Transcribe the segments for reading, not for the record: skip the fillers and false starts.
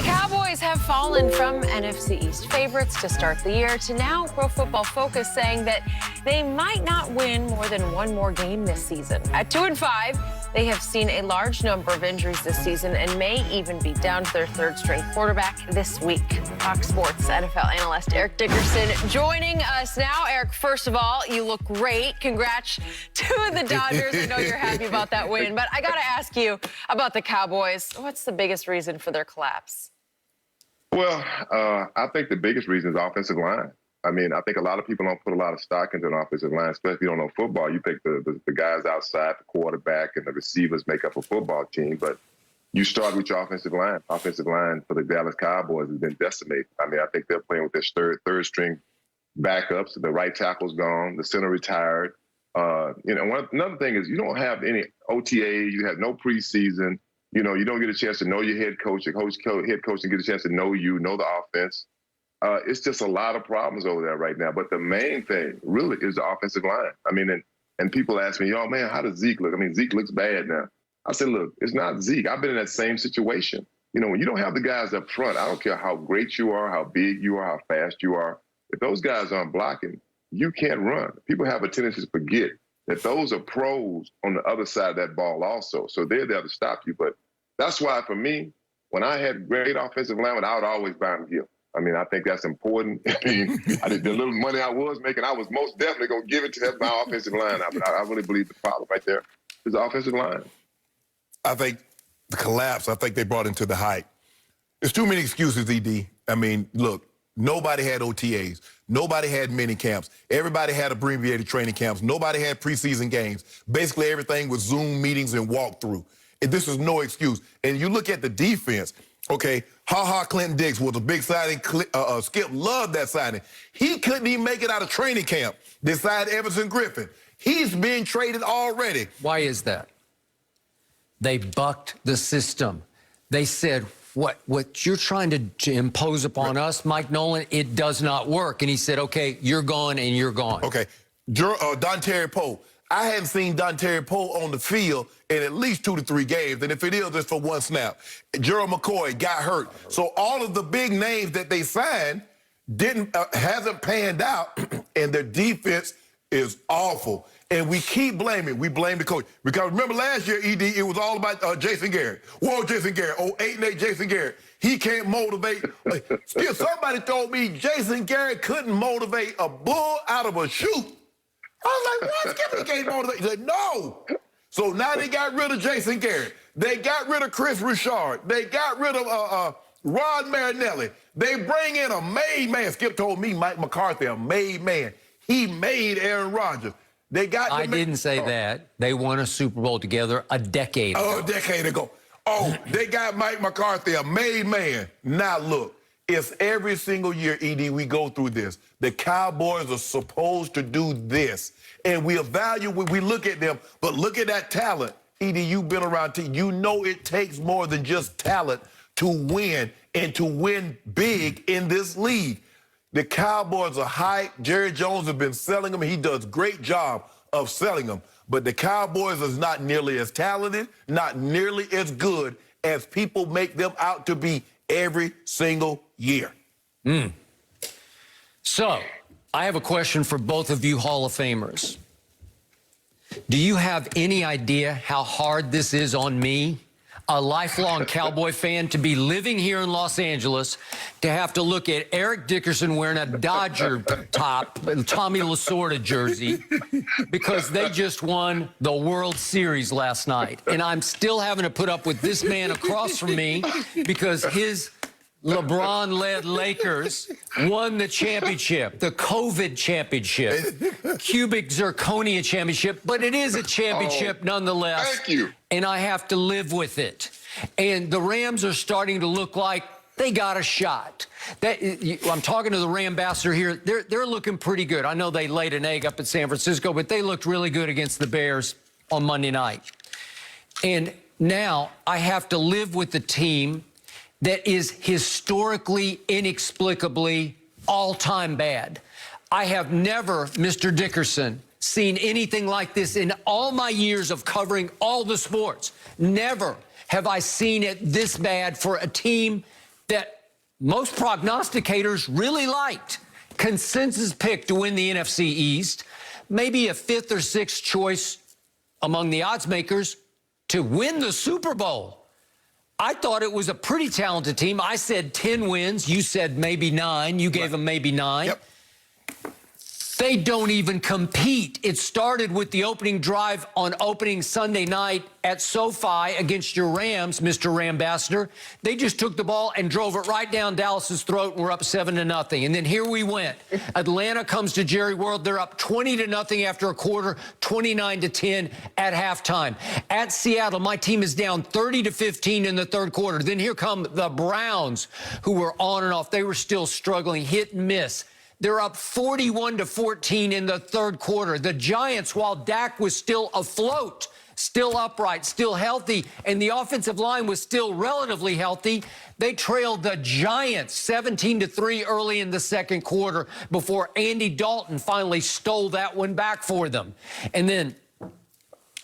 The Cowboys have fallen from NFC East favorites to start the year to now Pro Football Focus saying that they might not win more than one more game this season. At 2-5, they have seen a large number of injuries this season and may even be down to their third-string quarterback this week. Fox Sports NFL analyst Eric Dickerson joining us now. Eric, first of all, you look great. Congrats to the Dodgers. I know you're happy about that win, but I got to ask you about the Cowboys. What's the biggest reason for their collapse? Well, I think the biggest reason is offensive line. I mean, I think a lot of people don't put a lot of stock into an offensive line, especially if you don't know football. You think the guys outside, the quarterback, and the receivers make up a football team, but you start with your offensive line. Offensive line for the Dallas Cowboys has been decimated. I mean, I think they're playing with their third-string backups. The right tackle's gone. The center retired. Another thing is you don't have any OTA. You have no preseason. You know, you don't get a chance to know your head coach. Your head coach and get a chance to know you, know the offense. It's just a lot of problems over there right now. But the main thing really is the offensive line. I mean, and people ask me, oh, man, how does Zeke look? I mean, Zeke looks bad now. I said, look, it's not Zeke. I've been in that same situation. You know, when you don't have the guys up front, I don't care how great you are, how big you are, how fast you are. If those guys aren't blocking, you can't run. People have a tendency to forget that those are pros on the other side of that ball also. So they're there to stop you. But that's why, for me, when I had great offensive linemen, I would always buy them gift. I mean, I think that's important. I mean, the little money I was making, I was most definitely going to give it to help my offensive line. I really believe the problem right there is the offensive line. I think the collapse, I think they brought into the hype. There's too many excuses, ED. I mean, look, nobody had OTAs. Nobody had mini camps. Everybody had abbreviated training camps. Nobody had preseason games. Basically, everything was Zoom meetings and walkthrough. And this is no excuse. And you look at the defense, okay, Clinton Dix was a big signing. Skip loved that signing. He couldn't even make it out of training camp. Decide Everson Griffin. He's being traded already. Why is that? They bucked the system. They said, what you're trying to impose upon us, Mike Nolan, it does not work. And he said, okay, you're gone and you're gone. Okay, Dontari Poe. I hadn't seen Dontari Poe on the field in at least 2 to 3 games, and if it is, it's for one snap. Gerald McCoy got hurt. So all of the big names that they signed hasn't panned out, and their defense is awful. And we keep blaming. We blame the coach. Because remember last year, ED, it was all about Jason Garrett. Whoa, Jason Garrett. Oh, 8-8 Jason Garrett. He can't motivate. Still, somebody told me Jason Garrett couldn't motivate a bull out of a chute. I was like, what? Skip can't motivate. He said, no. So now they got rid of Jason Garrett. They got rid of Chris Richard. They got rid of Rod Marinelli. They bring in a made man. Skip told me Mike McCarthy, a made man. He made Aaron Rodgers. They got. I didn't say that. They won a Super Bowl together a decade ago. Oh, a decade ago. Oh, they got Mike McCarthy, a made man. Now look, it's every single year, ED, we go through this. The Cowboys are supposed to do this. And we evaluate, we look at them, but look at that talent. ED, you've been around, you know it takes more than just talent to win and to win big in this league. The Cowboys are hype. Jerry Jones has been selling them. He does a great job of selling them. But the Cowboys is not nearly as talented, not nearly as good as people make them out to be every single year. So, I have a question for both of you Hall of Famers. Do you have any idea how hard this is on me, a lifelong Cowboy fan, to be living here in Los Angeles, to have to look at Eric Dickerson wearing a Dodger top, Tommy Lasorda jersey, because they just won the World Series last night. And I'm still having to put up with this man across from me because his LeBron-led Lakers won the championship, the COVID championship, cubic zirconia championship, but it is a championship nonetheless. Thank you. And I have to live with it. And the Rams are starting to look like they got a shot. I'm talking to the Ram ambassador here. They're looking pretty good. I know they laid an egg up at San Francisco, but they looked really good against the Bears on Monday night. And now I have to live with the team that is historically, inexplicably, all-time bad. I have never, Mr. Dickerson, seen anything like this in all my years of covering all the sports. Never have I seen it this bad for a team that most prognosticators really liked. Consensus pick to win the NFC East, maybe a 5th or 6th choice among the odds makers to win the Super Bowl. I thought it was a pretty talented team. I said 10 wins. You said maybe 9. You gave them maybe 9. Yep. They don't even compete. It started with the opening drive on opening Sunday night at SoFi against your Rams, Mr. Rambassador. They just took the ball and drove it right down Dallas's throat, and we're up 7-0. And then here we went. Atlanta comes to Jerry World. They're up 20-0 after a quarter, 29-10 at halftime. At Seattle, my team is down 30-15 in the third quarter. Then here come the Browns, who were on and off. They were still struggling, hit and miss. They're up 41-14 in the third quarter. The Giants, while Dak was still afloat, still upright, still healthy, and the offensive line was still relatively healthy, they trailed the Giants 17-3 early in the second quarter before Andy Dalton finally stole that one back for them. And then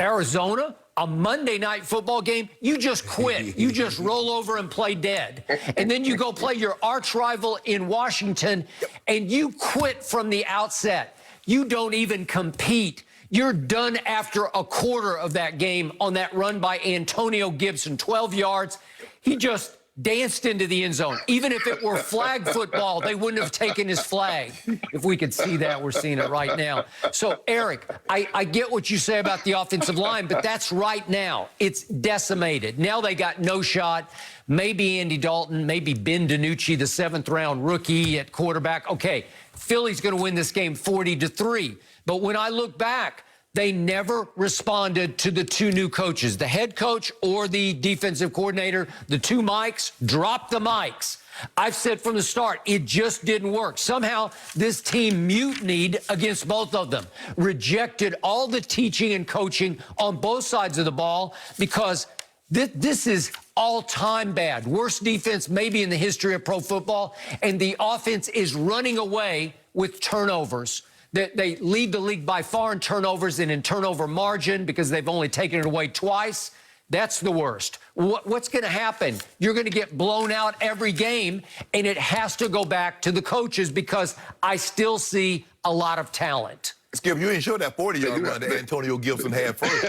Arizona, a Monday night football game, you just quit. You just roll over and play dead. And then you go play your arch rival in Washington, and you quit from the outset. You don't even compete. You're done after a quarter of that game on that run by Antonio Gibson, 12 yards. He just danced into the end zone. Even if it were flag football, they wouldn't have taken his flag. If we could see that, we're seeing it right now. So, Eric, I get what you say about the offensive line, but that's right now. It's decimated. Now they got no shot. Maybe Andy Dalton, maybe Ben DiNucci, the 7th-round rookie at quarterback. Okay, Philly's going to win this game 40-3. But when I look back, they never responded to the 2 new coaches, the head coach or the defensive coordinator. The 2 mics, dropped the mics. I've said from the start, it just didn't work. Somehow, this team mutinied against both of them, rejected all the teaching and coaching on both sides of the ball because this is all-time bad. Worst defense maybe in the history of pro football, and the offense is running away with turnovers. They lead the league by far in turnovers and in turnover margin because they've only taken it away twice. That's the worst. What's going to happen? You're going to get blown out every game, and it has to go back to the coaches because I still see a lot of talent. Skip, you ain't sure that 40-yard run that Antonio Gibson had first.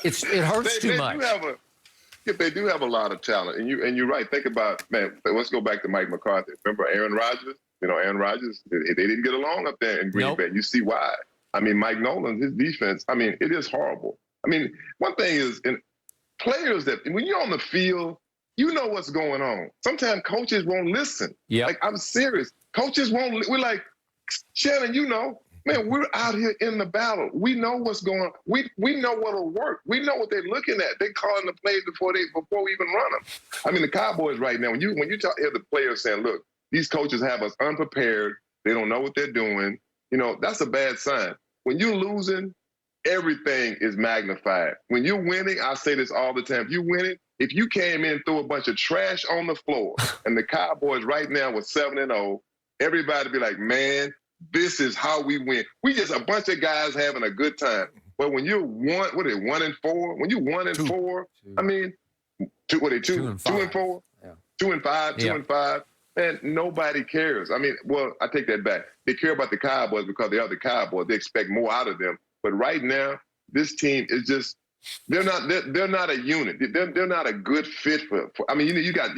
It hurts too much. They do have a lot of talent, and you're right. Think about, man, let's go back to Mike McCarthy. Remember Aaron Rodgers? You know, Aaron Rodgers, they didn't get along up there in Green Bay. You see why. I mean, Mike Nolan, his defense, I mean, it is horrible. I mean, one thing is, players that, when you're on the field, you know what's going on. Sometimes coaches won't listen. Yeah. Like, I'm serious. Coaches won't, we're like, Shannon, you know, man, we're out here in the battle. We know what's going on. We know what'll work. We know what they're looking at. They're calling the plays before we even run them. I mean, the Cowboys right now, when you hear the players saying, look, these coaches have us unprepared. They don't know what they're doing. You know, that's a bad sign. When you're losing, everything is magnified. When you're winning, I say this all the time. If you're winning, if you came in, threw a bunch of trash on the floor, and the Cowboys right now was 7-0, everybody be like, man, this is how we win. We just a bunch of guys having a good time. But when you're 1-4? When you're 1-4, I mean, 2-4? Yeah. 2-5, 2-5. Man, nobody cares. I mean, well, I take that back. They care about the Cowboys because they are the Cowboys. They expect more out of them. But right now, this team is just they're not a unit. They're not a good fit for I mean, you got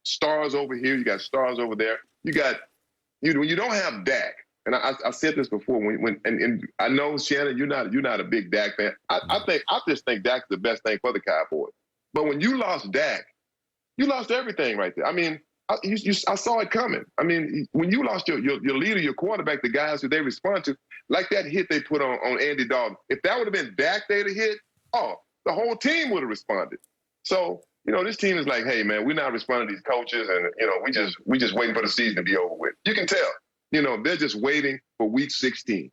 stars over here, you got stars over there. When you don't have Dak, and I said this before and I know, Shannon, you're not a big Dak fan. I just think Dak's the best thing for the Cowboys. But when you lost Dak, you lost everything right there. I mean, I saw it coming. I mean, when you lost your leader, your quarterback, the guys who they respond to, like that hit they put on Andy Dalton, if that would have been Dak they'd have hit, the whole team would have responded. So, you know, this team is like, hey, man, we're not responding to these coaches, and, you know, we just waiting for the season to be over with. You can tell, you know, they're just waiting for week 16.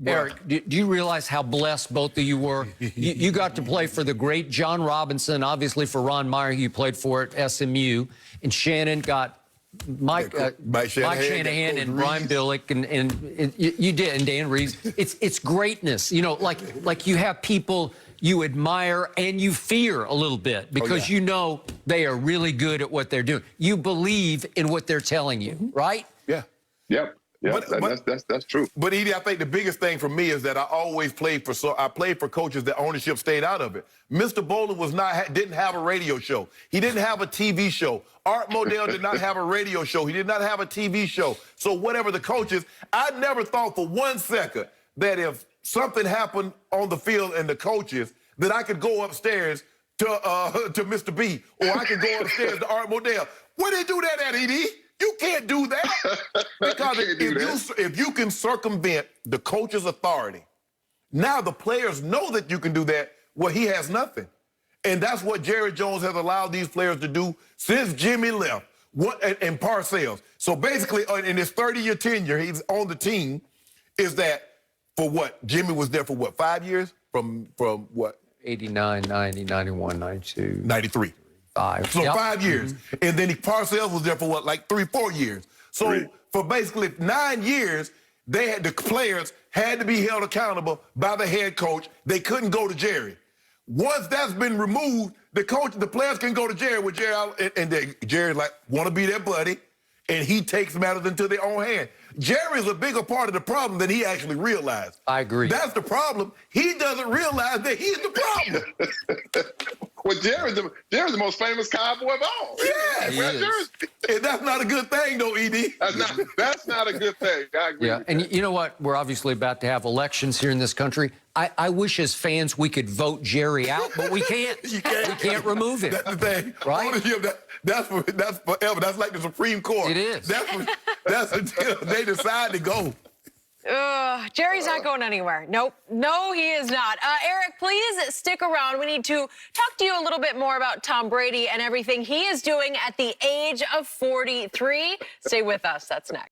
Eric, do you realize how blessed both of you were? You got to play for the great John Robinson, obviously for Ron Meyer, who you played for at SMU, and Shannon got Mike Shanahan and Brian Billick, and you did, and Dan Reeves. It's greatness, you know, like you have people you admire and you fear a little bit because you know they are really good at what they're doing. You believe in what they're telling you, right? Yeah. Yep. Yeah, that's true. But Edie, I think the biggest thing for me is that I always played for coaches that ownership stayed out of it. Mr. Bowlen didn't have a radio show. He didn't have a TV show. Art Modell did not have a radio show. He did not have a TV show. So whatever the coaches, I never thought for 1 second that if something happened on the field and the coaches, that I could go upstairs to Mr. B, or I could go upstairs to Art Modell. Where they do that at, Edie? You can't do that. Because if you can circumvent the coach's authority, now the players know that you can do that. Well, he has nothing. And that's what Jerry Jones has allowed these players to do since Jimmy left and Parcells. So basically, in his 30-year tenure, he's on the team, is that for what? Jimmy was there for what, 5 years? From what? 89, 90, 91, 92. 93. 5. So 5 years. And then Parcells was there for what, like 3-4 years. So for basically 9 years, the players had to be held accountable by the head coach. They couldn't go to Jerry. Once that's been removed, the players can go to Jerry with Jerry, and Jerry's like, want to be their buddy, and he takes matters into their own hand. Jerry's a bigger part of the problem than he actually realized. I agree. That's the problem. He doesn't realize that he's the problem. Well, Jerry's the most famous cowboy of all. Yeah, and that's not a good thing, though, Edie. That's not a good thing. I agree. Yeah, and you know what? We're obviously about to have elections here in this country. I wish as fans we could vote Jerry out, but we can't. You can't. We can't remove him. That's the thing. Right? That's forever. That's like the Supreme Court. It is. That's until they decide to go. Jerry's not going anywhere. Nope. No, he is not. Eric, please stick around. We need to talk to you a little bit more about Tom Brady and everything he is doing at the age of 43. Stay with us. That's next.